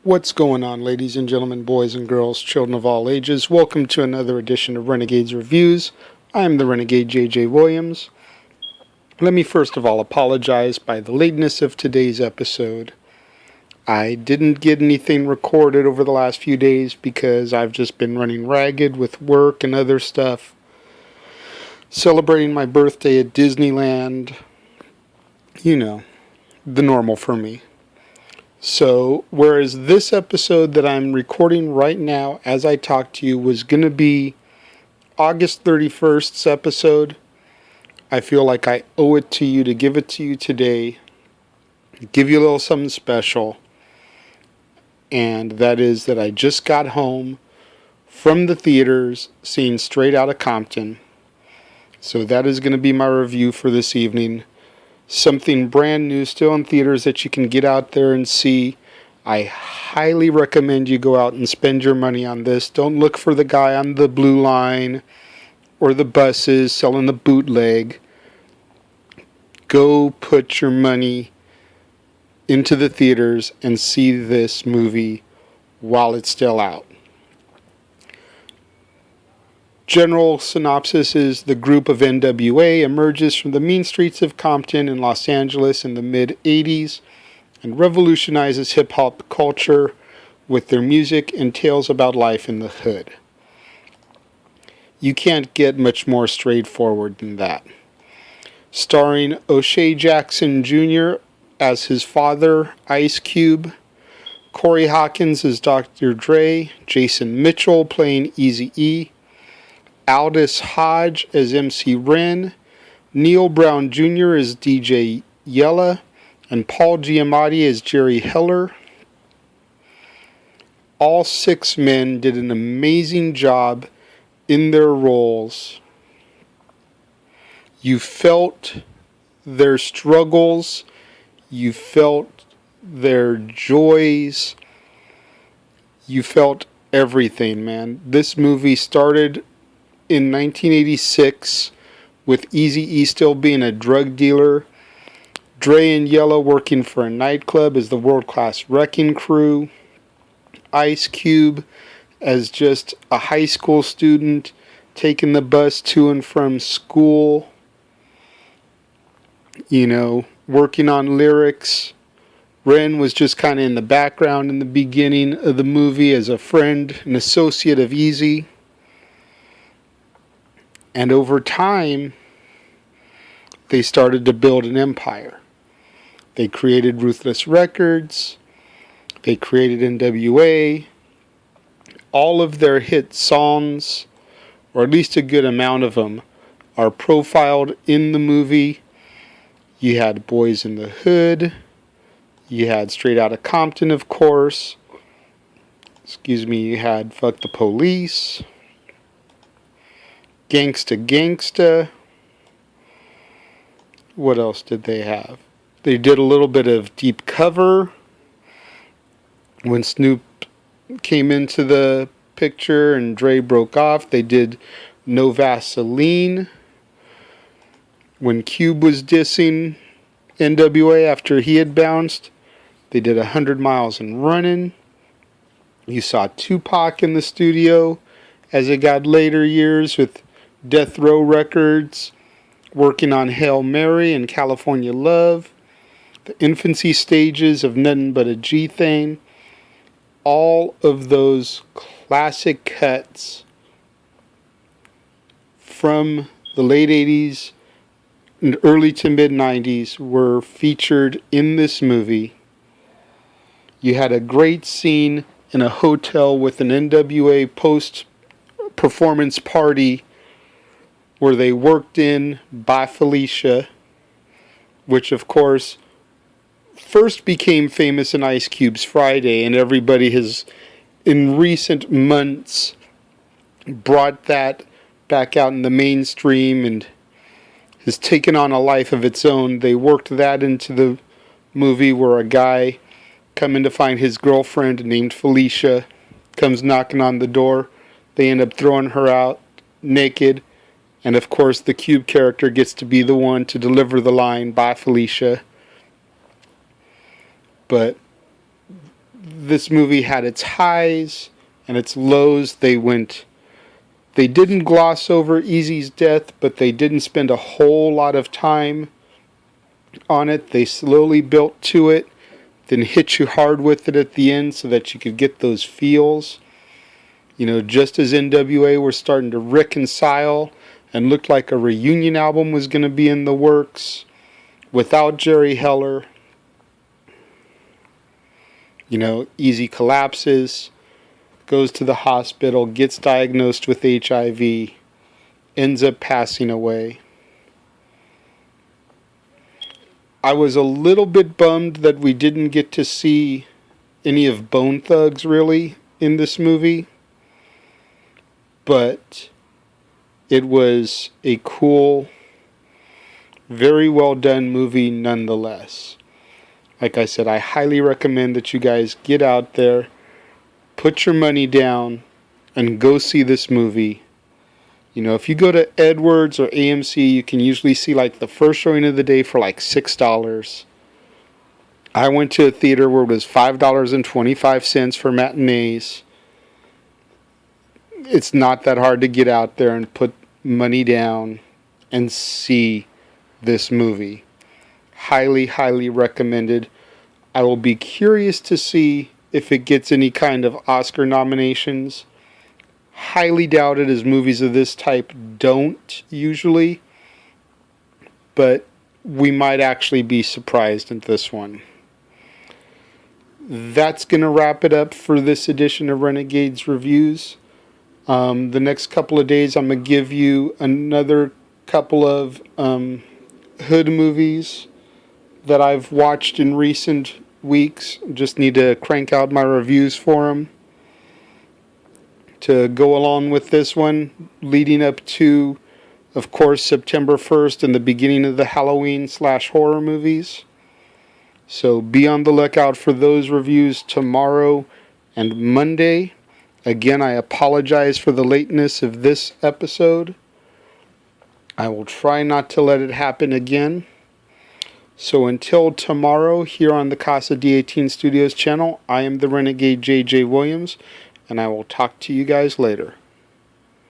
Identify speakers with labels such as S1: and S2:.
S1: What's going on, ladies and gentlemen, boys and girls, children of all ages? Welcome to another edition of Renegades Reviews. I am the Renegade J.J. Williams. Let me first of all apologize by the lateness of today's episode. I didn't get anything recorded over the last few days because I've just been running ragged with work and other stuff. Celebrating my birthday at Disneyland. You know, the normal for me. So, whereas this episode that I'm recording right now as I talk to you was going to be August 31st's episode, I feel like I owe it to you to give it to you today, give you a little something special, and that is that I just got home from the theaters seeing Straight Outta Compton. So that is going to be my review for this evening. Something brand new, still in theaters that you can get out there and see. I highly recommend you go out and spend your money on this. Don't look for the guy on the blue line or the buses selling the bootleg. Go put your money into the theaters and see this movie while it's still out. General synopsis is the group of NWA emerges from the mean streets of Compton in Los Angeles in the mid-'80s and revolutionizes hip-hop culture with their music and tales about life in the hood. You can't get much more straightforward than that. Starring O'Shea Jackson Jr. as his father, Ice Cube, Corey Hawkins as Dr. Dre, Jason Mitchell playing Eazy-E, Aldous Hodge as MC Ren, Neil Brown Jr. as DJ Yella, and Paul Giamatti as Jerry Heller. All six men did an amazing job in their roles. You felt their struggles, you felt their joys, you felt everything, man. This movie started in 1986, with Eazy-E still being a drug dealer, Dre and Yella working for a nightclub as the world-class wrecking crew, Ice Cube as just a high school student taking the bus to and from school, working on lyrics. Ren was just kind of in the background in the beginning of the movie as a friend, an associate of Eazy. And over time, they started to build an empire. They created Ruthless Records. They created NWA. All of their hit songs, or at least a good amount of them, are profiled in the movie. You had Boys in the Hood. You had Straight Outta Compton, of course. You had Fuck the Police. Gangsta Gangsta. What else did they have? They did a little bit of Deep Cover. When Snoop came into the picture and Dre broke off, they did No Vaseline. When Cube was dissing NWA after he had bounced, they did 100 Miles and Running. You saw Tupac in the studio as it got later years with Death Row Records, working on Hail Mary and California Love, the infancy stages of Nothing But a G-Thing, all of those classic cuts from the late 80s and early to mid 90s were featured in this movie. You had a great scene in a hotel with an NWA post-performance party where they worked in by Felicia, which of course first became famous in Ice Cube's Friday, and everybody has in recent months brought that back out in the mainstream and has taken on a life of its own. They worked that into the movie where a guy coming to find his girlfriend named Felicia comes knocking on the door. They end up throwing her out naked. And of course, the Cube character gets to be the one to deliver the line, "Bye, Felicia." But this movie had its highs and its lows. They didn't gloss over Eazy's death, but they didn't spend a whole lot of time on it. They slowly built to it, then hit you hard with it at the end so that you could get those feels. You know, just as NWA were starting to reconcile and looked like a reunion album was going to be in the works without Jerry Heller. You know, Eazy collapses, goes to the hospital, gets diagnosed with HIV, ends up passing away. I was a little bit bummed that we didn't get to see any of Bone Thugs really in this movie, but it was a cool, very well done movie nonetheless. Like I said, I highly recommend that you guys get out there, put your money down, and go see this movie. You know, if you go to Edwards or AMC, you can usually see like the first showing of the day for like $6. I went to a theater where it was $5.25 for matinees. It's not that hard to get out there and put money down and see this movie. Highly, highly recommended. I will be curious to see if it gets any kind of Oscar nominations. Highly doubt it, as movies of this type don't usually, but we might actually be surprised at this one. That's going to wrap it up for this edition of Renegades Reviews. The next couple of days I'm going to give you another couple of hood movies that I've watched in recent weeks. Just need to crank out my reviews for them to go along with this one, leading up to, of course, September 1st and the beginning of the Halloween/horror movies. So be on the lookout for those reviews tomorrow and Monday. Again, I apologize for the lateness of this episode. I will try not to let it happen again. So until tomorrow, here on the Casa D18 Studios channel, I am the Renegade JJ Williams, and I will talk to you guys later.